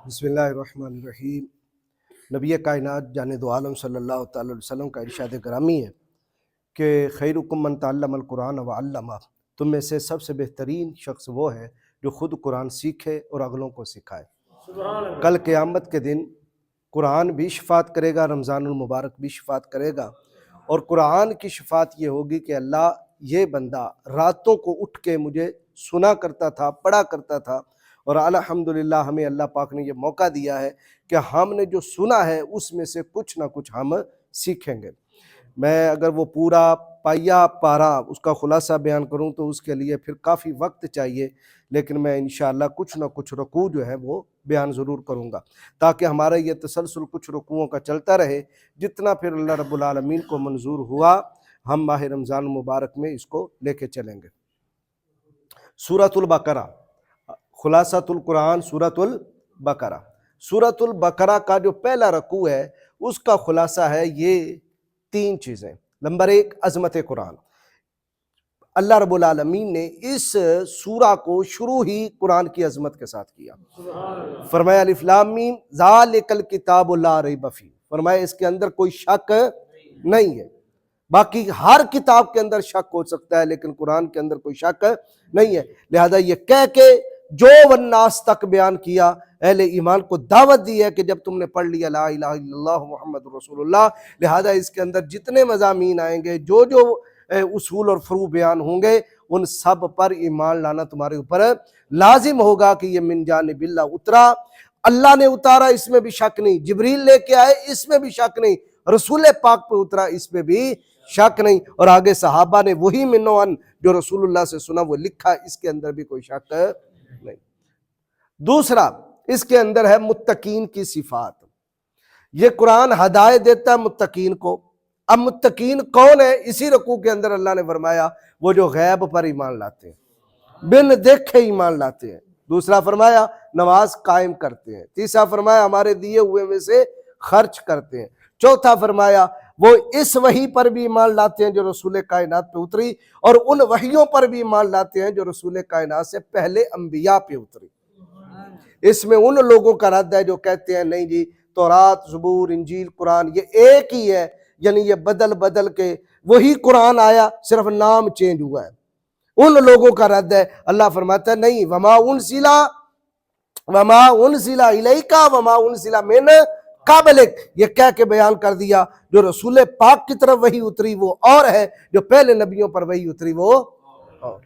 بسم اللہ الرحمن الرحیم۔ نبی کائنات جانے دو عالم صلی اللہ تعالی علیہ وسلم کا ارشاد گرامی ہے کہ خیرکم من تعلم القرآن وعلمہ، تم میں سے سب سے بہترین شخص وہ ہے جو خود قرآن سیکھے اور اگلوں کو سکھائے۔ کل قیامت کے دن قرآن بھی شفاعت کرے گا، رمضان المبارک بھی شفاعت کرے گا، اور قرآن کی شفاعت یہ ہوگی کہ اللہ یہ بندہ راتوں کو اٹھ کے مجھے سنا کرتا تھا، پڑھا کرتا تھا، اور الحمدللہ ہمیں اللہ پاک نے یہ موقع دیا ہے کہ ہم نے جو سنا ہے اس میں سے کچھ نہ کچھ ہم سیکھیں گے۔ میں اگر وہ پورا پایا پارا اس کا خلاصہ بیان کروں تو اس کے لیے پھر کافی وقت چاہیے، لیکن میں انشاءاللہ کچھ نہ کچھ رکوع جو ہے وہ بیان ضرور کروں گا تاکہ ہمارا یہ تسلسل کچھ رکوعوں کا چلتا رہے، جتنا پھر اللہ رب العالمین کو منظور ہوا ہم ماہ رمضان مبارک میں اس کو لے کے چلیں گے۔ سورۃ البقرہ، خلاصۃ القرآن سورۃ البقرہ۔ سورۃ البقرہ کا جو پہلا رکوع ہے اس کا خلاصہ ہے یہ تین چیزیں۔ نمبر ایک، عظمت قرآن۔ اللہ رب العالمین نے اس سورہ کو شروع ہی قرآن کی عظمت کے ساتھ کیا۔ فرمایا الف لام میم ذالک الکتاب لا ریب فیہ، فرمایا اس کے اندر کوئی شک نہیں ہے۔ باقی ہر کتاب کے اندر شک ہو سکتا ہے لیکن قرآن کے اندر کوئی شک نہیں ہے، لہذا یہ کہہ کے جو والناس تک بیان کیا، اہل ایمان کو دعوت دی ہے کہ جب تم نے پڑھ لیا لا الہ الا اللہ محمد رسول اللہ، لہذا اس کے اندر جتنے مضامین آئیں گے، جو اصول اور فروع بیان ہوں گے، ان سب پر ایمان لانا تمہارے اوپر لازم ہوگا کہ یہ من جانب اللہ اترا، اللہ نے اتارا اس میں بھی شک نہیں، جبریل لے کے آئے اس میں بھی شک نہیں، رسول پاک پہ اترا اس میں بھی شک نہیں، اور آگے صحابہ نے وہی منوان جو رسول اللہ سے سنا وہ لکھا، اس کے اندر بھی کوئی شک نہیں۔ دوسرا، اس کے اندر ہے متقین کی صفات۔ یہ قرآن ہدایت دیتا ہے متقین کو۔ اب متقین کون ہے؟ اسی رکوع کے اندر اللہ نے فرمایا وہ جو غیب پر ایمان لاتے ہیں، بن دیکھے ایمان لاتے ہیں۔ دوسرا فرمایا نماز قائم کرتے ہیں۔ تیسرا فرمایا ہمارے دیے ہوئے میں سے خرچ کرتے ہیں۔ چوتھا فرمایا وہ اس وحی پر بھی ایمان لاتے ہیں جو رسول کائنات پہ اتری، اور ان وحیوں پر بھی ایمان لاتے ہیں جو رسول کائنات سے پہلے انبیاء پہ اتری۔ اس میں ان لوگوں کا رد ہے جو کہتے ہیں نہیں جی تورات، زبور، انجیل، قرآن یہ ایک ہی ہے، یعنی یہ بدل بدل کے وہی قرآن آیا، صرف نام چینج ہوا ہے۔ ان لوگوں کا رد ہے۔ اللہ فرماتا ہے نہیں، وما انزل الیک وما انزل من قبلک، یہ کہہ کے بیان کر دیا جو رسول پاک کی طرف وحی اتری وہ اور ہے، جو پہلے نبیوں پر وحی اتری وہ اور۔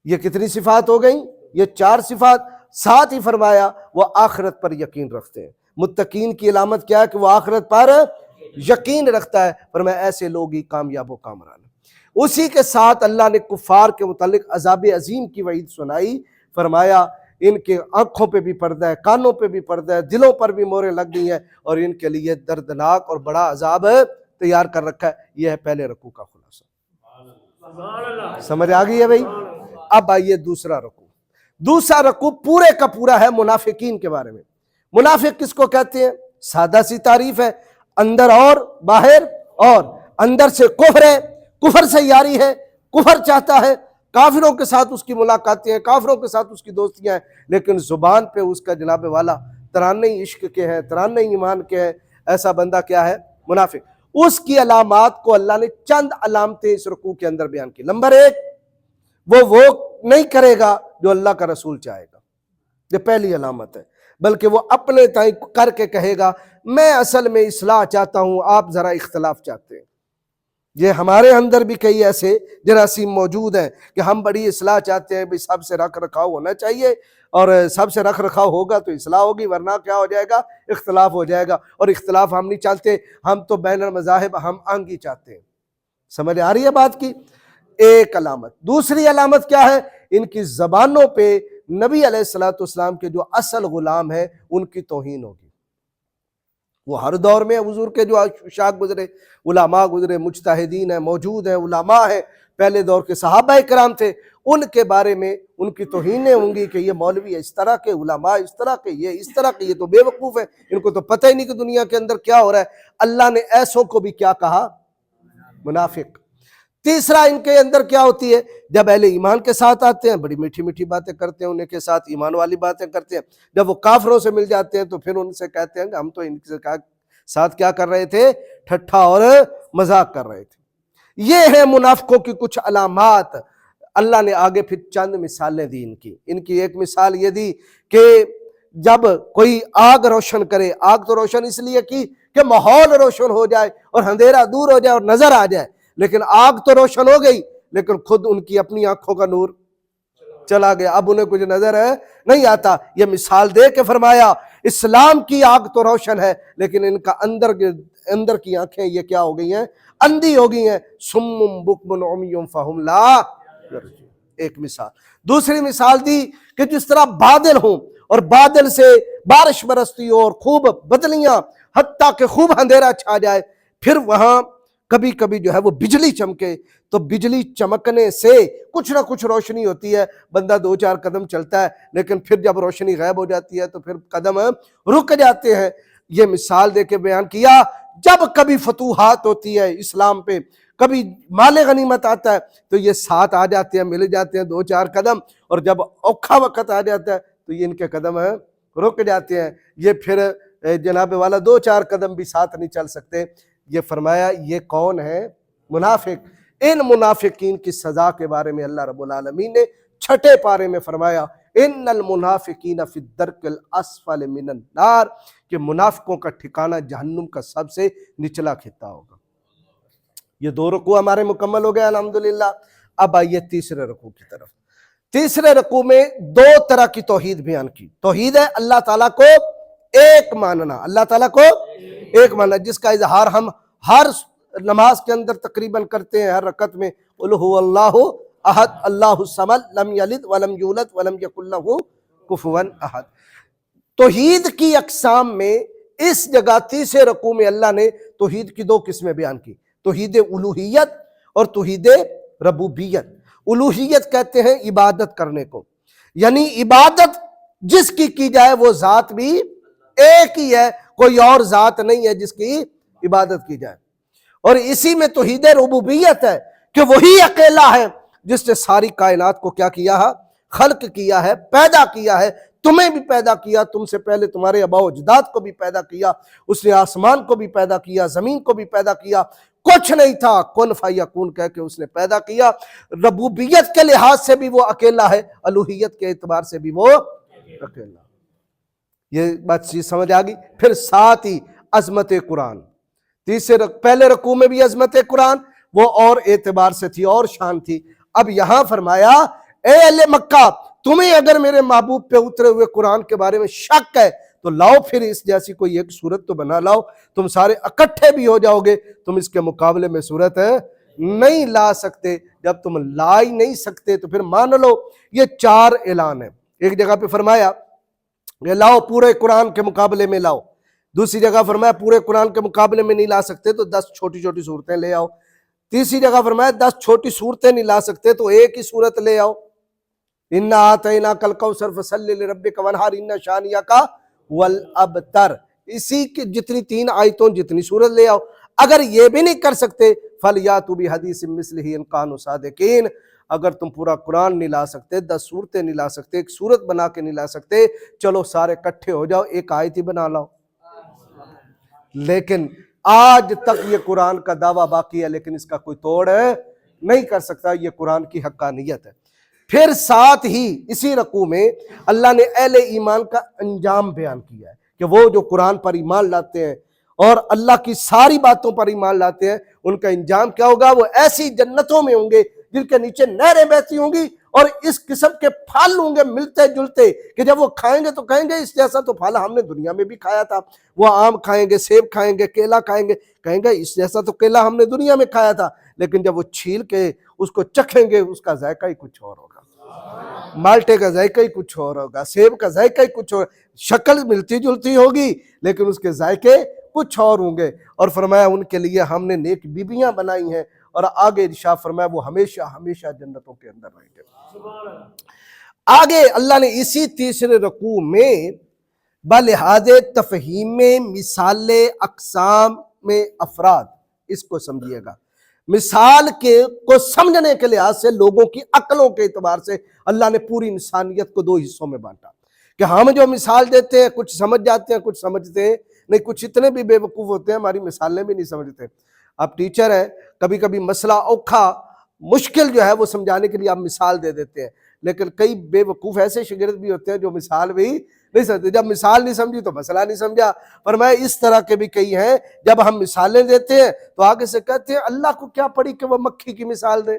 یہ کتنی صفات ہو گئیں؟ یہ 4 صفات۔ ساتھ ہی فرمایا وہ آخرت پر یقین رکھتے ہیں۔ متقین کی علامت کیا ہے کہ وہ آخرت پر یقین رکھتا ہے، فرمایا ایسے لوگ ہی کامیاب و کامران ہیں۔ اسی کے ساتھ اللہ نے کفار کے متعلق عذاب عظیم کی وعید سنائی، فرمایا ان کے آنکھوں پہ بھی پردہ ہے، کانوں پہ بھی پردہ ہے، دلوں پر بھی موریں لگ گئی ہیں، اور ان کے لیے دردناک اور بڑا عذاب تیار کر رکھا ہے۔ یہ ہے پہلے رکوع کا خلاصہ۔ سمجھ آ گئی ہے بھائی؟ اب آئیے دوسرا رکوع۔ دوسرا رکوع پورے کا پورا ہے منافقین کے بارے میں۔ منافق کس کو کہتے ہیں؟ سادہ سی تعریف ہے، اندر اور باہر اور۔ اندر سے کفر ہے، کفر سے یاری ہے، کفر چاہتا ہے، کافروں کے ساتھ اس کی ملاقاتیں ہیں، کافروں کے ساتھ اس کی دوستیاں ہیں، لیکن زبان پہ اس کا جناب والا ترانے عشق کے ہیں، ترانے ایمان کے ہیں۔ ایسا بندہ کیا ہے؟ منافق۔ اس کی علامات کو اللہ نے چند علامتیں اس رکوع کے اندر بیان کی۔ نمبر 1، وہ نہیں کرے گا جو اللہ کا رسول چاہے گا، یہ پہلی علامت ہے، بلکہ وہ اپنے تائیں کر کے کہے گا میں اصل میں اصلاح چاہتا ہوں، آپ ذرا اختلاف چاہتے ہیں۔ یہ ہمارے اندر بھی کئی ایسے جراثیم موجود ہیں کہ ہم بڑی اصلاح چاہتے ہیں، بھی سب سے رکھ رکھاؤ ہونا چاہیے، اور سب سے رکھ رکھاؤ ہوگا تو اصلاح ہوگی، ورنہ کیا ہو جائے گا؟ اختلاف ہو جائے گا، اور اختلاف ہم نہیں چاہتے، ہم تو بین المذاہب ہم آنگی چاہتے ہیں۔ سمجھ آ رہی ہے بات کی؟ ایک علامت۔ دوسری علامت کیا ہے؟ ان کی زبانوں پہ نبی علیہ السلام کے جو اصل غلام ہیں ان کی توہین ہوگی۔ وہ ہر دور میں حضور کے جو شاک گزرے، علماء گزرے، مجتہدین ہیں، موجود ہیں، علماء ہیں، پہلے دور کے صحابہ کرام تھے، ان کے بارے میں ان کی توہینیں ہوں گی کہ یہ مولوی اس طرح کے، علماء اس طرح کے، یہ اس طرح کے، یہ تو بے وقوف ہیں، ان کو تو پتہ ہی نہیں کہ دنیا کے اندر کیا ہو رہا ہے۔ اللہ نے ایسوں کو بھی کیا کہا؟ منافق۔ تیسرا ان کے اندر کیا ہوتی ہے، جب اہل ایمان کے ساتھ آتے ہیں بڑی میٹھی میٹھی باتیں کرتے ہیں، ان کے ساتھ ایمان والی باتیں کرتے ہیں، جب وہ کافروں سے مل جاتے ہیں تو پھر ان سے کہتے ہیں کہ ہم تو ان کے ساتھ کیا کر رہے تھے، ٹھٹھا اور مذاق کر رہے تھے۔ یہ ہے منافقوں کی کچھ علامات۔ اللہ نے آگے پھر چند مثالیں دی ان کی ایک مثال یہ دی کہ جب کوئی آگ روشن کرے، آگ تو روشن اس لیے کی کہ ماحول روشن ہو جائے اور اندھیرا دور ہو جائے اور نظر آ جائے، لیکن آگ تو روشن ہو گئی لیکن خود ان کی اپنی آنکھوں کا نور چلا گیا، اب انہیں کچھ نظر نہیں آتا۔ یہ مثال دے کے فرمایا اسلام کی آگ تو روشن ہے لیکن ان کا اندر کی آنکھیں یہ کیا ہو گئی ہیں، اندھی ہو گئی ہیں۔ سم بکم عمی فہم لا یرجعون، ایک مثال۔ دوسری مثال دی کہ جس طرح بادل ہوں اور بادل سے بارش برستی ہو اور خوب بدلیاں، حتیٰ کہ خوب اندھیرا چھا جائے، پھر وہاں کبھی کبھی جو ہے وہ بجلی چمکے، تو بجلی چمکنے سے کچھ نہ کچھ روشنی ہوتی ہے، بندہ 2-4 قدم چلتا ہے لیکن پھر جب روشنی غائب ہو جاتی ہے تو پھر قدم رک جاتے ہیں۔ یہ مثال دے کے بیان کیا جب کبھی فتوحات ہوتی ہے اسلام پہ، کبھی مال غنیمت آتا ہے تو یہ ساتھ آ جاتے ہیں، مل جاتے ہیں 2-4 قدم، اور جب اوکھا وقت آ جاتا ہے تو یہ ان کے قدم رک جاتے ہیں، یہ پھر جناب والا 2-4 قدم بھی ساتھ نہیں چل سکتے۔ یہ فرمایا یہ کون ہے؟ منافق۔ ان منافقین کی سزا کے بارے میں اللہ رب العالمین نے 6 پارے میں فرمایا ان المنافقین فی الدرک الاسفل من النار، کہ منافقوں کا ٹھکانہ جہنم کا سب سے نچلا خطہ ہوگا۔ یہ 2 رکوع ہمارے مکمل ہو گئے الحمدللہ۔ اب آئیے تیسرے رکوع کی طرف۔ تیسرے رکوع میں 2 طرح کی توحید بیان کی۔ توحید ہے اللہ تعالیٰ کو ایک ماننا، اللہ تعالیٰ کو ایک ماننا، جس کا اظہار ہم ہر نماز کے اندر تقریباً کرتے ہیں، ہر رکعت میں قل هو اللہ احد اللہ الصمد لم یلد ولم یولد ولم یکن لہ کفوا احد۔ توحید کی اقسام میں اس جگہ تیسرے رکوع میں اللہ نے توحید کی 2 قسمیں بیان کی، توحید الوہیت اور توحید ربوبیت۔ الوہیت کہتے ہیں عبادت کرنے کو، یعنی عبادت جس کی جائے وہ ذات بھی ایک ہی ہے، کوئی اور ذات نہیں ہے جس کی عبادت کی جائے۔ اور اسی میں توحید ربوبیت ہے کہ وہی اکیلا ہے جس نے ساری کائنات کو کیا کیا ہے، خلق کیا ہے، پیدا کیا ہے، تمہیں بھی پیدا کیا، تم سے پہلے تمہارے آباء و اجداد کو بھی پیدا کیا، اس نے آسمان کو بھی پیدا کیا، زمین کو بھی پیدا کیا، کچھ نہیں تھا، کن فیکون کہہ کے اس نے پیدا کیا۔ ربوبیت کے لحاظ سے بھی وہ اکیلا ہے، الوہیت کے اعتبار سے بھی وہ اکیلا۔ یہ بات چیز سمجھ آ گئی۔ پھر ساتھ ہی عظمت قرآن، پہلے رکوع میں بھی عظمت قرآن وہ اور اعتبار سے تھی اور شان تھی، اب یہاں فرمایا اے اہل مکہ تمہیں اگر میرے محبوب پہ اترے ہوئے قرآن کے بارے میں شک ہے تو لاؤ پھر اس جیسی کوئی ایک صورت تو بنا لاؤ، تم سارے اکٹھے بھی ہو جاؤ گے، تم اس کے مقابلے میں صورت نہیں لا سکتے، جب تم لا ہی نہیں سکتے تو پھر مان لو۔ یہ 4 اعلان ہے۔ ایک جگہ پہ فرمایا کہ لاؤ پورے قرآن کے مقابلے میں لاؤ، دوسری جگہ فرمایا پورے قرآن کے مقابلے میں نہیں لا سکتے تو 10 چھوٹی چھوٹی صورتیں لے آؤ، تیسری جگہ فرمایا 10 چھوٹی صورتیں نہیں لا سکتے تو ایک ہی صورت لے آؤ، اِنَّا آتَيْنَاكَ الْكَوْثَرَ فَصَلِّ لِرَبِّكَ وَانْحَرْ إِنَّ شَانِئَكَ هُوَ الْأَبْتَرُ، اسی کی جتنی 3 آیتوں جتنی صورت لے آؤ۔ اگر یہ بھی نہیں کر سکتے فَلْيَأْتُوا بِحَدِيثٍ مِّثْلِهِ إِن كَانُوا صَادِقِينَ، اگر تم پورا قرآن نہیں لا سکتے، 10 صورتیں نہیں لا سکتے، ایک صورت بنا کے نہیں لا سکتے، چلو سارے کٹھے ہو جاؤ ایک آیت ہی بنا لاؤ۔ لیکن آج تک یہ قرآن کا دعویٰ باقی ہے لیکن اس کا کوئی توڑ نہیں کر سکتا، یہ قرآن کی حقانیت ہے۔ پھر ساتھ ہی اسی رکوع میں اللہ نے اہل ایمان کا انجام بیان کیا ہے کہ وہ جو قرآن پر ایمان لاتے ہیں اور اللہ کی ساری باتوں پر ایمان لاتے ہیں ان کا انجام کیا ہوگا، وہ ایسی جنتوں میں ہوں گے جن کے نیچے نہریں بہتی ہوں گی اور اس قسم کے پھل ہوں گے ملتے جلتے کہ جب وہ کھائیں گے تو کہیں گے اس جیسا تو پھل ہم نے دنیا میں بھی کھایا تھا۔ وہ آم کھائیں گے، سیب کھائیں گے، کیلا کھائیں گے، کہیں گے اس جیسا تو کیلا ہم نے دنیا میں کھایا تھا، لیکن جب وہ چھیل کے اس کو چکھیں گے اس کا ذائقہ ہی کچھ اور ہوگا، مالٹے کا ذائقہ ہی کچھ اور ہوگا، سیب کا ذائقہ ہی کچھ اور، شکل ملتی جلتی ہوگی لیکن اس کے ذائقے کچھ اور ہوں گے۔ اور فرمایا ان کے لیے ہم نے نیک بیویاں بنائی ہیں، اور آگے ارشاد فرمایا وہ ہمیشہ ہمیشہ جنتوں کے اندر رہیں گے۔ آگے اللہ نے اسی تیسرے رکوع میں بلحاظ تفہیم میں مثال اقسام میں افراد، اس کو سمجھیے گا، مثال کے کو سمجھنے کے لحاظ سے لوگوں کی عقلوں کے اعتبار سے اللہ نے پوری انسانیت کو 2 حصوں میں بانٹا کہ ہم جو مثال دیتے ہیں کچھ سمجھ جاتے ہیں، کچھ سمجھتے نہیں، کچھ اتنے بھی بے وقوف ہوتے ہیں ہماری مثالیں بھی نہیں سمجھتے۔ آپ ٹیچر ہیں، کبھی کبھی مسئلہ اوکھا مشکل جو ہے وہ سمجھانے کے لیے آپ مثال دے دیتے ہیں، لیکن کئی بے وقوف ایسے شاگرد بھی ہوتے ہیں جو مثال بھی نہیں سمجھتے، جب مثال نہیں سمجھی تو مسئلہ نہیں سمجھا۔ فرمایا اس طرح کے بھی کئی ہیں، جب ہم مثالیں دیتے ہیں تو آگے سے کہتے ہیں اللہ کو کیا پڑی کہ وہ مکھی کی مثال دے،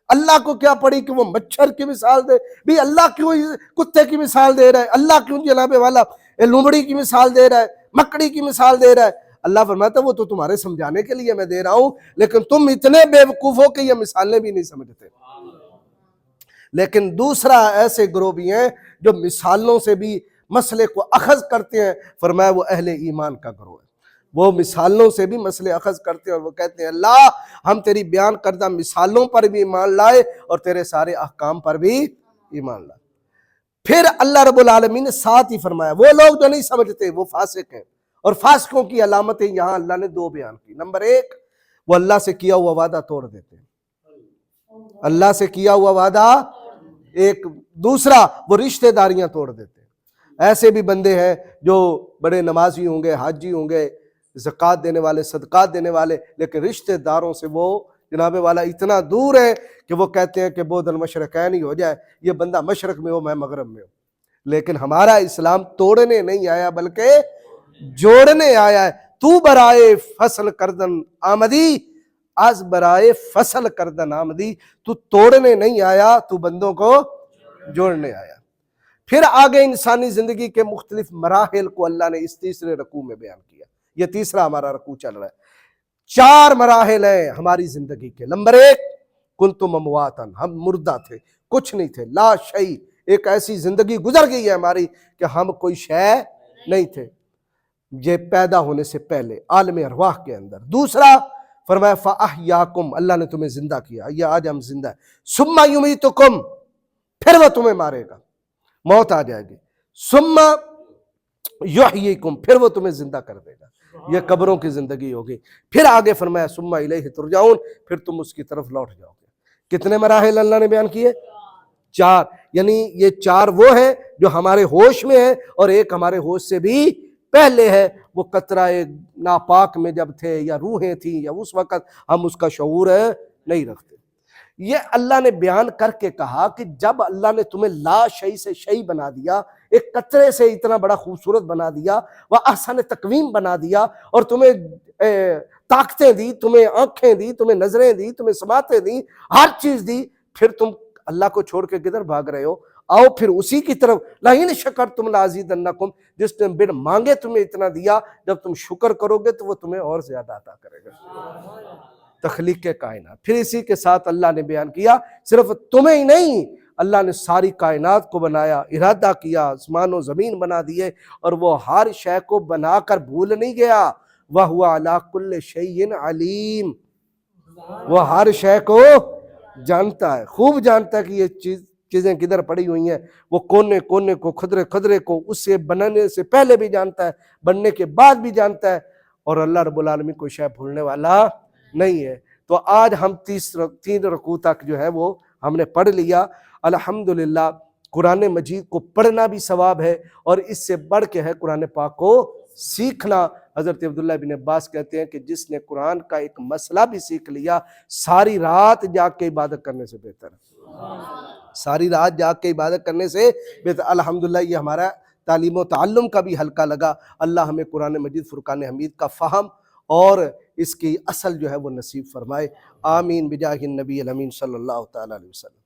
اللہ کو کیا پڑی کہ وہ مچھر کی مثال دے، بھی اللہ کیوں کتے کی مثال دے رہا ہے، اللہ کیوں جناب والا لومڑی کی مثال دے رہا ہے، مکڑی کی مثال دے رہا ہے۔ اللہ فرماتا ہے وہ تو تمہارے سمجھانے کے لیے میں دے رہا ہوں، لیکن تم اتنے بے وقوف ہو کہ یہ مثالیں بھی نہیں سمجھتے۔ لیکن دوسرا ایسے گروہ بھی ہیں جو مثالوں سے بھی مسئلے کو اخذ کرتے ہیں، فرمایا وہ اہل ایمان کا گروہ ہے، وہ مثالوں سے بھی مسئلے اخذ کرتے ہیں اور وہ کہتے ہیں اللہ ہم تیری بیان کردہ مثالوں پر بھی ایمان لائے اور تیرے سارے احکام پر بھی ایمان لائے۔ پھر اللہ رب العالمین نے ساتھ ہی فرمایا وہ لوگ جو نہیں سمجھتے وہ فاسق ہیں، اور فاسقوں کی علامتیں یہاں اللہ نے 2 بیان کی۔ نمبر 1، وہ اللہ سے کیا ہوا وعدہ توڑ دیتے ہیں، اللہ سے کیا ہوا وعدہ ایک، دوسرا وہ رشتہ داریاں توڑ دیتے ہیں۔ ایسے بھی بندے ہیں جو بڑے نمازی ہوں گے، حاجی ہوں گے، زکوٰۃ دینے والے، صدقات دینے والے، لیکن رشتہ داروں سے وہ جناب والا اتنا دور ہے کہ وہ کہتے ہیں کہ بعد المشرقین ہی ہو جائے، یہ بندہ مشرق میں ہو میں مغرب میں ہوں۔ لیکن ہمارا اسلام توڑنے نہیں آیا بلکہ جوڑنے آیا ہے۔ تو برائے فصل کردن آمدی، از برائے فصل کردن آمدی، تو توڑنے نہیں آیا، تو بندوں کو جوڑنے آیا۔ پھر آگے انسانی زندگی کے مختلف مراحل کو اللہ نے اس تیسرے رکوع میں بیان کیا۔ یہ تیسرا ہمارا رکوع چل رہا ہے۔ 4 مراحل ہیں ہماری زندگی کے۔ نمبر 1، کنتم امواتن، ہم مردہ تھے، کچھ نہیں تھے، لا شیء، ایک ایسی زندگی گزر گئی ہے ہماری کہ ہم کوئی شے نہیں تھے، یہ پیدا ہونے سے پہلے عالم ارواح کے اندر۔ دوسرا فرمایا فَأَحْيَاكُمْ، اللہ نے تمہیں زندہ کیا، یہ آج ہم زندہ ہیں۔ ثُمَّ يُمِيتُكُمْ، پھر وہ تمہیں مارے گا، موت آ جائے گی۔ ثُمَّ يُحْيِيكُمْ، پھر وہ تمہیں زندہ کر دے گا، یہ قبروں کی زندگی ہوگی۔ پھر آگے فرمایا ثُمَّ إِلَيْهِ تُرْجَعُونَ، پھر تم اس کی طرف لوٹ جاؤ گے۔ کتنے مراحل اللہ نے بیان کیے؟ 4، یعنی یہ 4 وہ ہیں جو ہمارے ہوش میں ہیں، اور ایک ہمارے ہوش سے بھی پہلے ہے، وہ قطرہ ناپاک میں جب تھے یا روحیں تھیں یا اس وقت ہم اس کا شعور نہیں رکھتے۔ یہ اللہ نے بیان کر کے کہا کہ جب اللہ نے تمہیں لا شیء سے شیء بنا دیا، ایک قطرے سے اتنا بڑا خوبصورت بنا دیا، وہ احسن تقویم بنا دیا، اور تمہیں طاقتیں دی، تمہیں آنکھیں دی، تمہیں نظریں دی، تمہیں سماعتیں دی، ہر چیز دی، پھر تم اللہ کو چھوڑ کے کدھر بھاگ رہے ہو؟ آؤ پھر اسی کی طرف، لَئِن شَكَرْتُمْ لَأَزِيدَنَّكُمْ، جس نے بن مانگے تمہیں اتنا دیا، جب تم شکر کرو گے تو وہ تمہیں اور زیادہ عطا کرے گا۔ تخلیق کائنات۔ پھر اسی کے ساتھ اللہ نے بیان کیا صرف تمہیں ہی نہیں، اللہ نے ساری کائنات کو بنایا، ارادہ کیا، آسمان و زمین بنا دیے، اور وہ ہر شے کو بنا کر بھول نہیں گیا۔ وَهُوَ عَلَىٰ كُلِّ شَيْءٍ عَلِيمٌ، وہ ہر شے کو جانتا ہے، خوب جانتا ہے کہ یہ چیزیں کدھر پڑی ہوئی ہیں، وہ کونے کونے کو، خدرے خدرے کو، اس سے بنانے سے پہلے بھی جانتا ہے، بننے کے بعد بھی جانتا ہے، اور اللہ رب العالمین کوئی شے بھولنے والا نہیں ہے۔ تو آج ہم 3 رکوع تک جو ہے وہ ہم نے پڑھ لیا۔ الحمدللہ قرآن مجید کو پڑھنا بھی ثواب ہے، اور اس سے بڑھ کے ہے قرآن پاک کو سیکھنا۔ حضرت عبداللہ بن عباس کہتے ہیں کہ جس نے قرآن کا ایک مسئلہ بھی سیکھ لیا، ساری رات جاگ کے عبادت کرنے سے بہتر ہے، ساری رات جاگ کے عبادت کرنے سے بہتر۔ الحمدللہ یہ ہمارا تعلیم و تعلم کا بھی حلقہ لگا۔ اللہ ہمیں قرآن مجید فرقان حمید کا فہم اور اس کی اصل جو ہے وہ نصیب فرمائے۔ آمین بجاہ النبی الامین صلی اللہ تعالیٰ علیہ وسلم۔